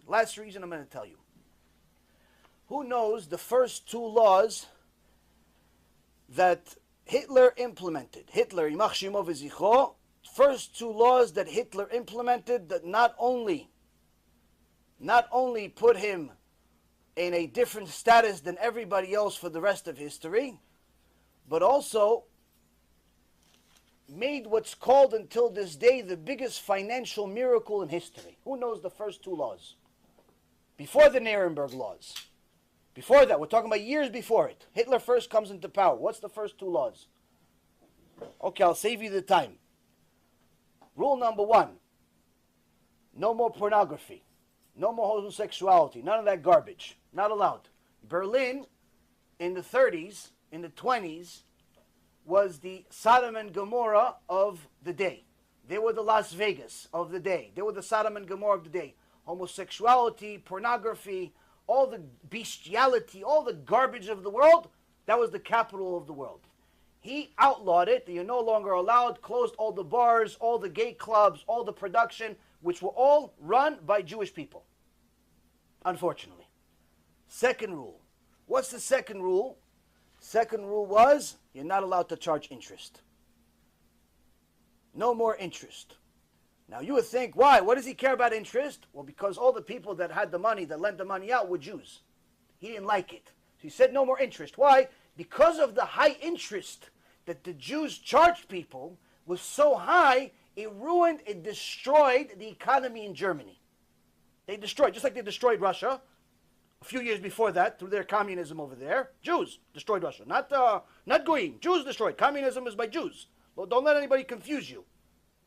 Last reason I'm going to tell you. Who knows the first two laws that Hitler implemented? Hitler, Yimach Shemo V'Zichro, first two laws that Hitler implemented that not only put him in a different status than everybody else for the rest of history, but also made what's called until this day the biggest financial miracle in history. Who knows the first two laws? Before the Nuremberg laws. Before that, we're talking about years before it. Hitler first comes into power. What's the first two laws? Okay, I'll save you the time. Rule number one, no more pornography. No more homosexuality. None of that garbage. Not allowed. Berlin, in the 30s, in the 20s, was the Sodom and Gomorrah of the day. They were the Las Vegas of the day. They were the Sodom and Gomorrah of the day. Homosexuality, pornography, all the bestiality, all the garbage of the world, that was the capital of the world. He outlawed it. You're no longer allowed, closed all the bars, all the gay clubs, all the production, which were all run by Jewish people. Unfortunately. Second rule. What's the second rule? Second rule was, you're not allowed to charge interest. No more interest. Now you would think, why? What does he care about interest? Well, because all the people that had the money, that lent the money out, were Jews. He didn't like it. So he said no more interest. Why? Because of the high interest that the Jews charged people was so high, it ruined, it destroyed the economy in Germany. They destroyed, just like they destroyed Russia a few years before that through their communism over there. Jews destroyed Russia, not Goyim. Jews destroyed. Communism is by Jews. Well, don't let anybody confuse you.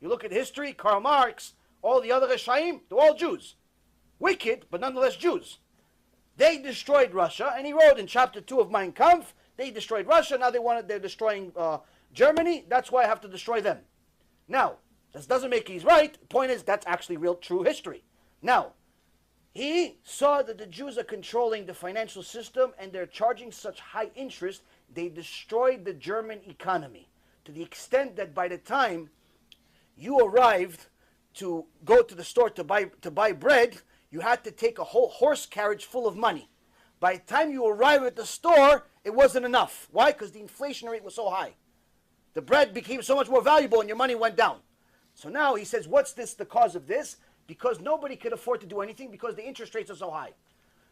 You look at history, Karl Marx, all the other Reshaim, they're all Jews. Wicked, but nonetheless Jews. They destroyed Russia, and he wrote in chapter 2 of Mein Kampf, they destroyed Russia, now they're destroying Germany, that's why I have to destroy them. Now, this doesn't make he's right. The point is, that's actually real, true history. Now, he saw that the Jews are controlling the financial system and they're charging such high interest, they destroyed the German economy to the extent that by the time you arrived to go to the store to buy bread, you had to take a whole horse carriage full of money. By the time you arrived at the store, it wasn't enough. Why? Because the inflation rate was so high. The bread became so much more valuable and your money went down. So now he says, what's this, the cause of this? Because nobody could afford to do anything because the interest rates are so high.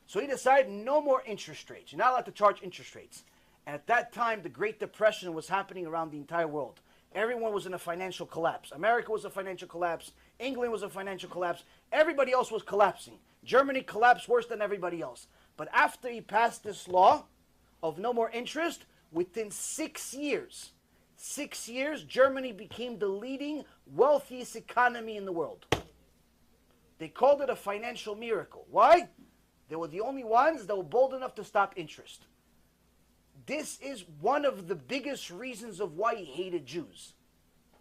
So he decided no more interest rates. You're not allowed to charge interest rates. And at that time, the Great Depression was happening around the entire world. Everyone was in a financial collapse. America was a financial collapse. England was a financial collapse. Everybody else was collapsing. Germany collapsed worse than everybody else. But after he passed this law of no more interest, within 6 years, Germany became the leading, wealthiest economy in the world. They called it a financial miracle. Why? They were the only ones that were bold enough to stop interest. This is one of the biggest reasons of why he hated Jews.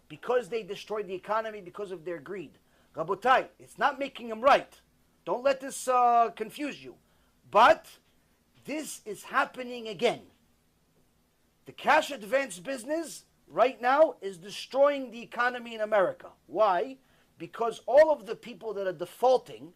Because they destroyed the economy because of their greed. Rabotai, it's not making him right. Don't let this confuse you. But this is happening again. The cash advance business right now is destroying the economy in America. Why? Because all of the people that are defaulting,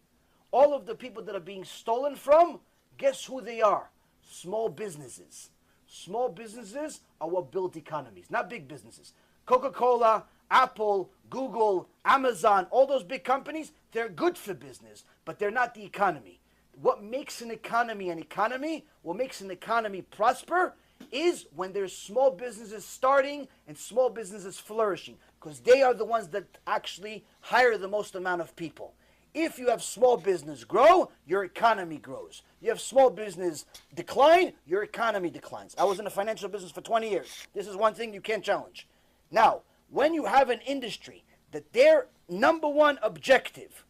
all of the people that are being stolen from, guess who they are? Small businesses. Small businesses are what build economies, not big businesses. Coca-Cola, Apple, Google, Amazon, all those big companies, they're good for business, but they're not the economy. What makes an economy, what makes an economy prosper, is when there's small businesses starting and small businesses flourishing, because they are the ones that actually hire the most amount of people. If you have small business grow, your economy grows. You have small business decline, your economy declines. I was in the financial business for 20 years. This is one thing you can't challenge. Now, when you have an industry that their number one objective,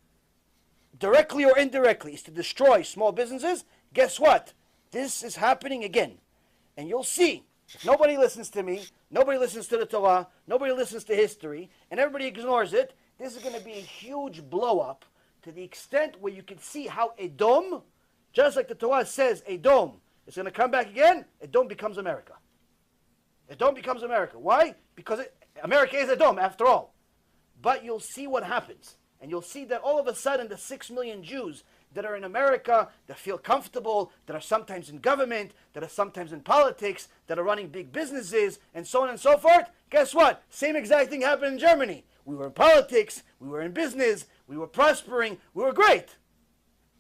directly or indirectly, is to destroy small businesses, guess what? This is happening again. And you'll see, if nobody listens to me, nobody listens to the Torah, nobody listens to history, and everybody ignores it, this is going to be a huge blow-up to the extent where you can see how Edom, just like the Torah says, Edom is going to come back again, Edom becomes America. Edom becomes America. Why? Because America is Edom, after all. But you'll see what happens. And you'll see that all of a sudden the 6 million Jews that are in America, that feel comfortable, that are sometimes in government, that are sometimes in politics, that are running big businesses, and so on and so forth. Guess what? Same exact thing happened in Germany. We were in politics, we were in business, we were prospering, we were great.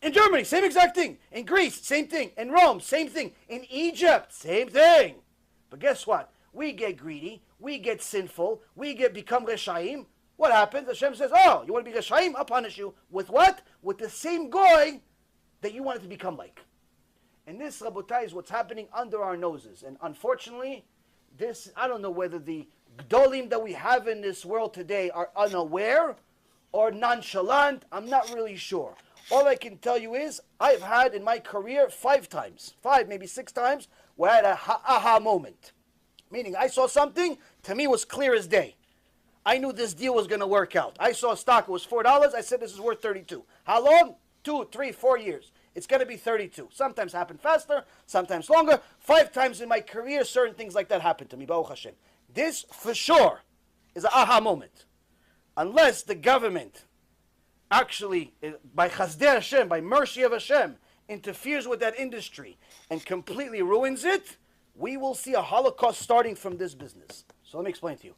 In Germany, same exact thing. In Greece, same thing. In Rome, same thing. In Egypt, same thing. But guess what? We get greedy, we get sinful, we become Reshaim. What happens? Hashem says, oh, you want to be Reshaim? I'll punish you. With what? With the same goy that you wanted to become like. And this, Rabotai, is what's happening under our noses. And unfortunately, this, I don't know whether the Gdolim that we have in this world today are unaware or nonchalant. I'm not really sure. All I can tell you is, I've had in my career 5 times, 5, maybe 6 times, where I had a aha moment. Meaning, I saw something, to me was clear as day. I knew this deal was going to work out. I saw a stock, it was $4. I said, this is worth 32. How long? 2, 3, 4 years. It's going to be 32. Sometimes happen faster, sometimes longer. 5 times in my career, certain things like that happened to me, Baruch Hashem. This, for sure, is an aha moment. Unless the government actually, by Chazdei Hashem, by mercy of Hashem, interferes with that industry and completely ruins it, we will see a Holocaust starting from this business. So let me explain to you.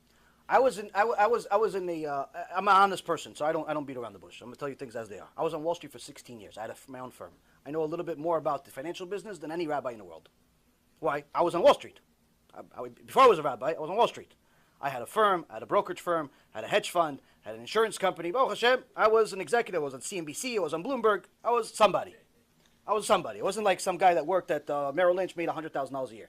I'm an honest person, so I don't beat around the bush. I'm going to tell you things as they are. I was on Wall Street for 16 years. I had my own firm. I know a little bit more about the financial business than any rabbi in the world. Why? I was on Wall Street. Before I was a rabbi, I was on Wall Street. I had a firm, I had a brokerage firm, had a hedge fund, had an insurance company. Baruch Hashem, I was an executive. I was on CNBC. I was on Bloomberg. I was somebody. I wasn't like some guy that worked at Merrill Lynch, made $100,000 a year.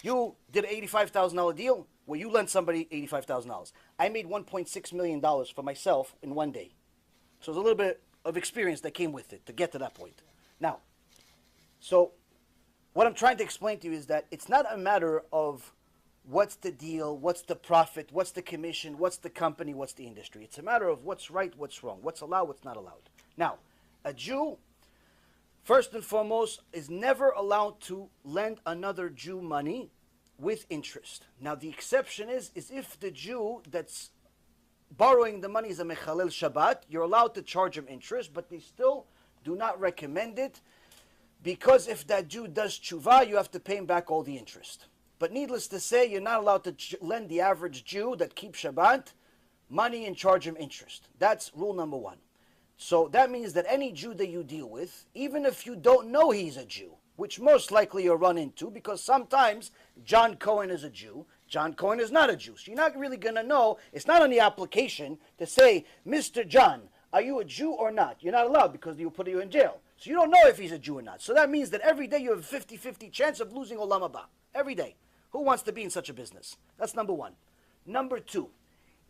You did an $85,000 deal where you lent somebody $85,000. I made $1.6 million for myself in one day. So there's a little bit of experience that came with it to get to that point. Now, so what I'm trying to explain to you is that it's not a matter of what's the deal, what's the profit, what's the commission, what's the company, what's the industry. It's a matter of what's right, what's wrong, what's allowed, what's not allowed. Now, a Jew, first and foremost, is never allowed to lend another Jew money with interest. Now, the exception is if the Jew that's borrowing the money is a Mechalel Shabbat, you're allowed to charge him interest, but they still do not recommend it, because if that Jew does tshuva, you have to pay him back all the interest. But needless to say, you're not allowed to lend the average Jew that keeps Shabbat money and charge him interest. That's rule number 1. So that means that any Jew that you deal with, even if you don't know he's a Jew, which most likely you'll run into, because sometimes John Cohen is a Jew, John Cohen is not a Jew. So you're not really going to know. It's not on the application to say, Mr. John, are you a Jew or not? You're not allowed, because he'll put you in jail. So you don't know if he's a Jew or not. So that means that every day you have a 50-50 chance of losing Olam Haba. Every day. Who wants to be in such a business? That's number 1. Number 2,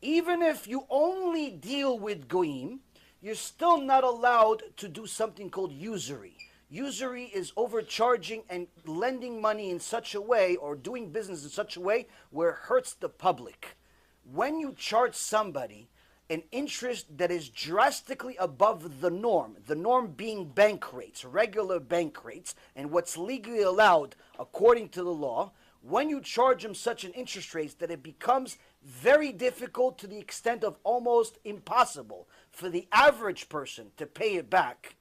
even if you only deal with goyim, you're still not allowed to do something called usury. Usury is overcharging and lending money in such a way, or doing business in such a way where it hurts the public. When you charge somebody an interest that is drastically above the norm being bank rates, regular bank rates, and what's legally allowed according to the law, when you charge them such an interest rate that it becomes very difficult, to the extent of almost impossible for the average person to pay it back,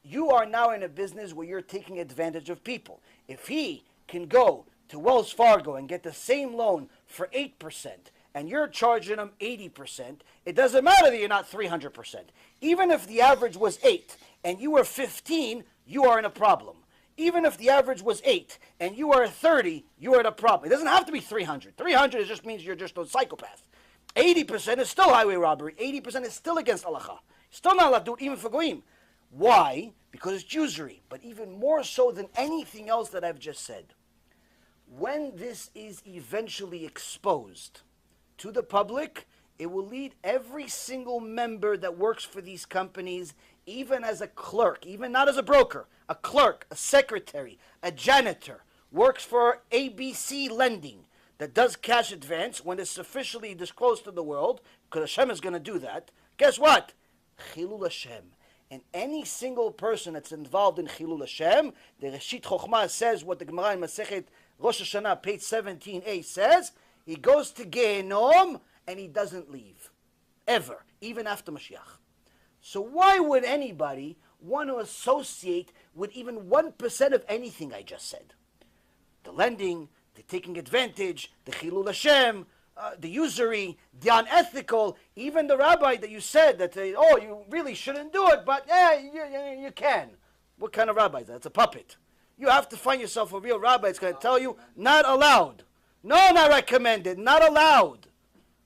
you are now in a business where you're taking advantage of people. If he can go to Wells Fargo and get the same loan for 8%, and you're charging him 80%, it doesn't matter that you're not 300%. Even if the average was 8 and you were 15, you are in a problem. Even if the average was 8 and you are 30, you are in a problem. It doesn't have to be 300. 300 just means you're just a psychopath. 80% is still highway robbery. 80% is still against halacha. Still not allowed to do it even for goyim. Why? Because it's usury. But even more so than anything else that I've just said, when this is eventually exposed to the public, it will lead every single member that works for these companies, even as a clerk, even not as a broker, a clerk, a secretary, a janitor, works for ABC Lending, that does cash advance when it's officially disclosed to the world, because Hashem is going to do that. Guess what? Chilul Hashem. And any single person that's involved in Chilul Hashem, the Reshit Chochmah says what the Gemara in Masechet Rosh Hashanah, page 17a says, he goes to Gehenom and he doesn't leave. Ever. Even after Mashiach. So why would anybody want to associate with even 1% of anything I just said. The lending, the taking advantage, the chilul Hashem, the usury, the unethical, even the rabbi that you said that, oh, you really shouldn't do it, but you can. What kind of rabbi is that? It's a puppet. You have to find yourself a real rabbi. It's going to tell you, not allowed. No, not recommended. Not allowed.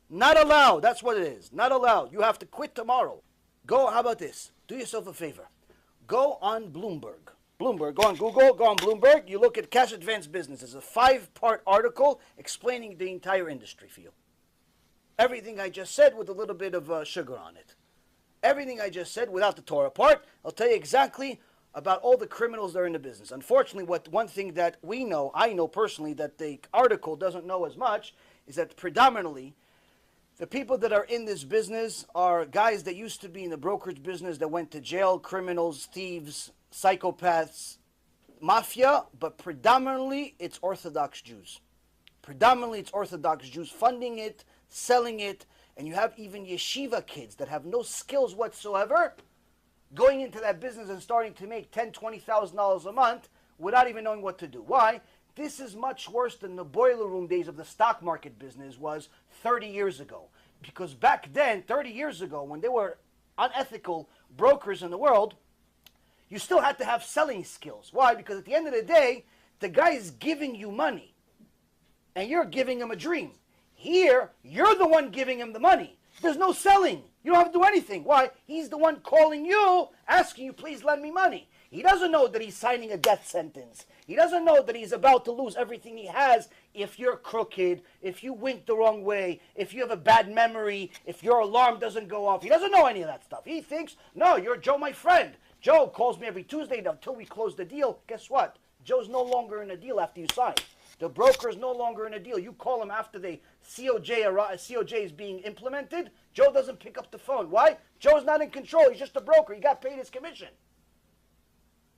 Not allowed. That's what it is. Not allowed. You have to quit tomorrow. Go, how about this? Do yourself a favor. Go on Bloomberg. Bloomberg, go on Google, go on Bloomberg. You look at cash advance business. It's a 5-part article explaining the entire industry for you. Everything I just said with a little bit of sugar on it. Everything I just said without the Torah part. I'll tell you exactly about all the criminals that are in the business. Unfortunately, one thing that we know, I know personally, that the article doesn't know as much, is that predominantly the people that are in this business are guys that used to be in the brokerage business that went to jail, criminals, thieves, psychopaths, mafia, but predominantly it's Orthodox Jews. Predominantly it's Orthodox Jews funding it, selling it, and you have even yeshiva kids that have no skills whatsoever going into that business and starting to make $10,000, $20,000 a month without even knowing what to do. Why? This is much worse than the boiler room days of the stock market business was 30 years ago. Because back then, 30 years ago, when there were unethical brokers in the world, you still had to have selling skills. Why? Because at the end of the day, the guy is giving you money, and you're giving him a dream. Here, you're the one giving him the money. There's no selling. You don't have to do anything. Why? He's the one calling you, asking you, please lend me money. He doesn't know that he's signing a death sentence. He doesn't know that he's about to lose everything he has if you're crooked, if you wink the wrong way, if you have a bad memory, if your alarm doesn't go off. He doesn't know any of that stuff. He thinks, no, you're Joe, my friend. Joe calls me every Tuesday until we close the deal. Guess what? Joe's no longer in a deal after you sign. The broker is no longer in a deal. You call him after the COJ is being implemented. Joe doesn't pick up the phone. Why? Joe's not in control. He's just a broker. He got paid his commission.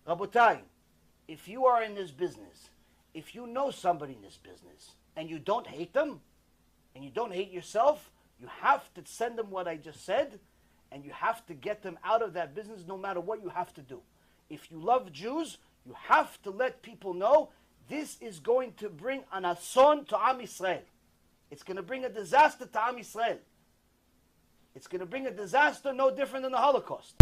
Rabotai, if you are in this business, if you know somebody in this business, and you don't hate them, and you don't hate yourself, you have to send them what I just said, and you have to get them out of that business no matter what you have to do. If you love Jews, you have to let people know this is going to bring an ason to Am Yisrael. It's going to bring a disaster to Am Yisrael. It's going to bring a disaster no different than the Holocaust.